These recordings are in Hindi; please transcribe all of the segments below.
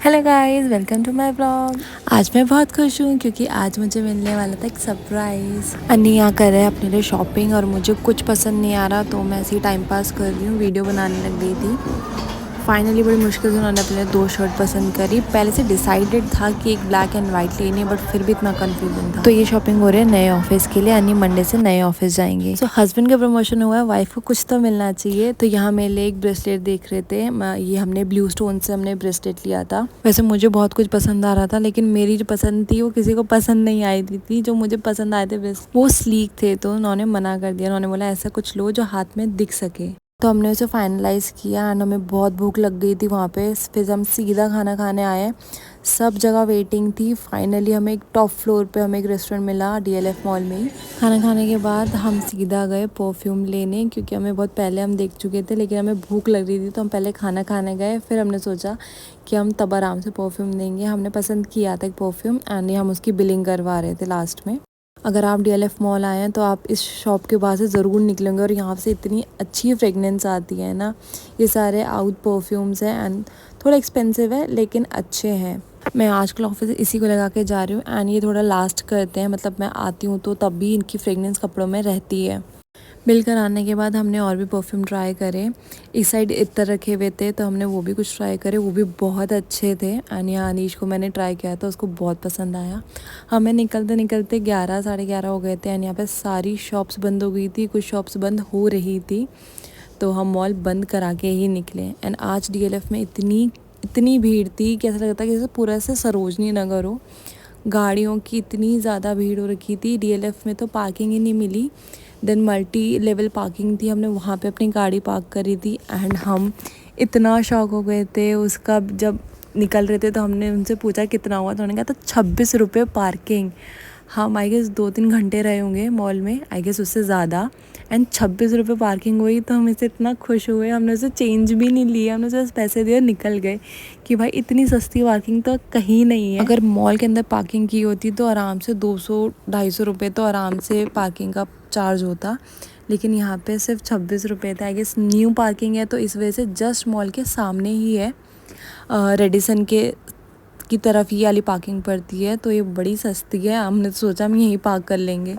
Hello guys, welcome to my blog. आज मैं बहुत खुश हूँ क्योंकि आज मुझे मिलने वाला था एक सरप्राइज़। अन्नी यहाँ कर रहे हैं अपने लिए शॉपिंग और मुझे कुछ पसंद नहीं आ रहा, तो मैं ऐसे ही टाइम पास कर रही हूँ, वीडियो बनाने लग गई थी। फाइनली बड़ी मुश्किल से उन्होंने अपने लिए 2 शर्ट पसंद करी। पहले से डिसाइडेड था कि एक ब्लैक एंड वाइट लेनी है, बट फिर भी इतना कंफ्यूजन था। तो ये शॉपिंग हो रही है नए ऑफिस के लिए। अन्नी मंडे से नए ऑफिस जाएंगे। सो हस्बैंड का प्रमोशन हुआ है, वाइफ को कुछ तो मिलना चाहिए। तो यहाँ मेरे लिए एक ब्रेसलेट देख रहे थे। ये हमने ब्लू स्टोन से हमने ब्रेसलेट लिया था। वैसे मुझे बहुत कुछ पसंद आ रहा था, लेकिन मेरी जो पसंद थी वो किसी को पसंद नहीं आई थी। जो मुझे पसंद आए थे वो स्लीक थे, तो उन्होंने मना कर दिया। उन्होंने बोला ऐसा कुछ लो जो हाथ में दिख सके। तो हमने उसे फाइनलाइज़ किया एंड हमें बहुत भूख लग गई थी वहाँ पे। फिर हम सीधा खाना खाने आए, सब जगह वेटिंग थी। फाइनली हमें एक टॉप फ्लोर पे हमें एक रेस्टोरेंट मिला डीएलएफ मॉल में ही। खाना खाने के बाद हम सीधा गए परफ्यूम लेने, क्योंकि हमें बहुत पहले हम देख चुके थे, लेकिन हमें भूख लग रही थी तो हम पहले खाना खाने गए। फिर हमने सोचा कि हम तब आराम से परफ्यूम लेंगे। हमने पसंद किया था एक परफ्यूम एंड हम उसकी बिलिंग करवा रहे थे लास्ट में। अगर आप डीएलएफ मॉल आए हैं तो आप इस शॉप के बाहर से ज़रूर निकलेंगे, और यहाँ से इतनी अच्छी फ्रेगनेंस आती है ना। ये सारे आउट परफ्यूम्स हैं एंड थोड़ा एक्सपेंसिव है लेकिन अच्छे हैं। मैं आजकल ऑफिस इसी को लगा के जा रही हूँ एंड ये थोड़ा लास्ट करते हैं, मतलब मैं आती हूँ तो तब भी इनकी फ्रेगनेंस कपड़ों में रहती है। बिल कर आने के बाद हमने और भी परफ्यूम ट्राई करे। इस साइड इत्र रखे हुए थे तो हमने वो भी कुछ ट्राई करे, वो भी बहुत अच्छे थे। एंड यहाँ अनीश को मैंने ट्राई किया था, उसको बहुत पसंद आया। हमें निकलते निकलते 11 साढ़े 11 हो गए थे एंड यहाँ पे सारी शॉप्स बंद हो गई थी, कुछ शॉप्स बंद हो रही थी, तो हम मॉल बंद करा के ही निकले। एंड आज डीएलएफ में इतनी इतनी भीड़ थी कि ऐसा लगता कि जैसे पूरा से सरोजनी नगर हो। गाड़ियों की इतनी ज़्यादा भीड़ हो रखी थी। डीएलएफ में तो पार्किंग ही नहीं मिली। देन मल्टी लेवल पार्किंग थी, हमने वहाँ पे अपनी गाड़ी पार्क करी थी एंड हम इतना शॉक हो गए थे उसका। जब निकल रहे थे तो हमने उनसे पूछा कितना हुआ, तो उन्होंने कहा था 26 रुपये पार्किंग। हम आई गेस 2-3 घंटे रहे होंगे मॉल में, आई गेस उससे ज़्यादा। एंड 26 रुपये पार्किंग हुई तो हम इससे इतना खुश हुए, हमने उसे चेंज भी नहीं लिया, हमने उसे बस पैसे दिए और निकल गए कि भाई इतनी सस्ती पार्किंग तो कहीं नहीं है। अगर मॉल के अंदर पार्किंग की होती तो आराम से 200-250 रुपये तो आराम से पार्किंग का चार्ज होता, लेकिन यहाँ पे सिर्फ 26 रुपये थे। आई गेस न्यू पार्किंग है तो इस वजह से जस्ट मॉल के सामने ही है, रेडिसन के की तरफ ये वाली पार्किंग पड़ती है, तो ये बड़ी सस्ती है। हमने तो सोचा हम यहीं पार्क कर लेंगे।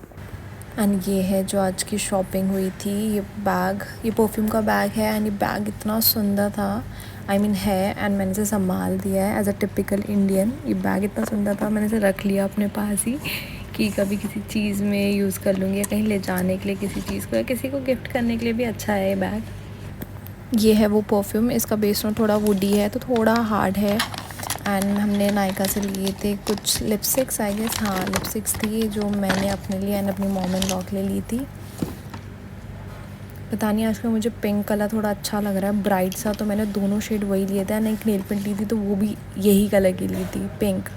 एंड ये है जो आज की शॉपिंग हुई थी। ये बैग, ये परफ्यूम का बैग है एंड ये बैग इतना सुंदर था, आई मीन है, एंड मैंने इसे संभाल दिया है एज अ टिपिकल इंडियन। ये बैग इतना सुंदर था, मैंने इसे रख लिया अपने पास ही कि कभी किसी चीज़ में यूज़ कर लूँगी, या कहीं ले जाने के लिए किसी चीज़ को, या किसी को गिफ्ट करने के लिए भी अच्छा है ये बैग। ये है वो परफ्यूम, इसका बेस नोट थोड़ा वुडी है तो थोड़ा हार्ड है। एंड हमने नायका से लिए थे कुछ लिपस्टिक्स, आई गेस, हाँ लिपस्टिक्स थी जो मैंने अपने लिए एंड अपनी मॉम एंड लॉ के लिए ली थी। पता नहीं आजकल मुझे पिंक कलर थोड़ा अच्छा लग रहा है, ब्राइट सा, तो मैंने दोनों शेड वही लिए थे। एंड एक नेल पेंट ली थी तो वो भी यही कलर की ली थी, पिंक।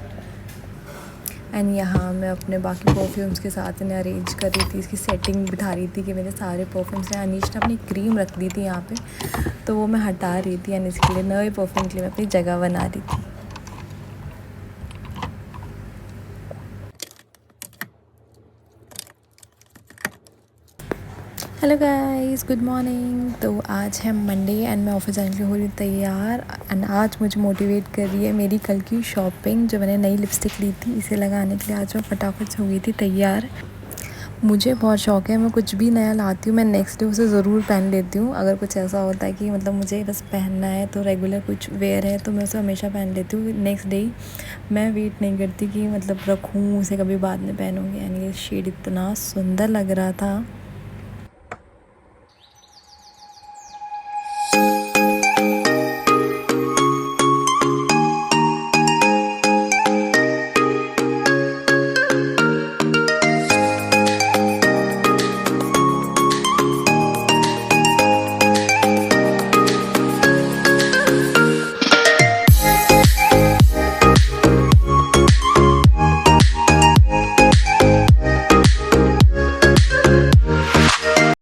एंड यहाँ मैं अपने बाकी परफ्यूम्स के साथ इन्हें अरेंज कर रही थी, इसकी सेटिंग बिठा रही थी कि मेरे सारे परफ्यूम्स हैं। अनीश ने अपनी क्रीम रख दी थी यहाँ पे, तो वो मैं हटा रही थी एंड इसके लिए नए परफ्यूम के लिए मैं अपनी जगह बना रही थी। Hello guys, good morning. तो आज है मंडे एंड मैं ऑफिस जाने के लिए हो रही हूँ तैयार। एंड आज मुझे मोटिवेट कर रही है मेरी कल की शॉपिंग, जो मैंने नई लिपस्टिक ली थी इसे लगाने के लिए आज मैं फटाफट से हो गई थी तैयार। मुझे बहुत शौक है, मैं कुछ भी नया लाती हूँ मैं नेक्स्ट डे उसे ज़रूर पहन लेती हूँ। अगर कुछ ऐसा होता है कि मतलब मुझे बस पहनना है तो रेगुलर कुछ वेयर है तो मैं उसे हमेशा पहन लेती हूँ नेक्स्ट डे। मैं वेट नहीं करती कि मतलब रखूँ उसे, कभी बाद में पहनूँगी। एंड ये शेड इतना सुंदर लग रहा था।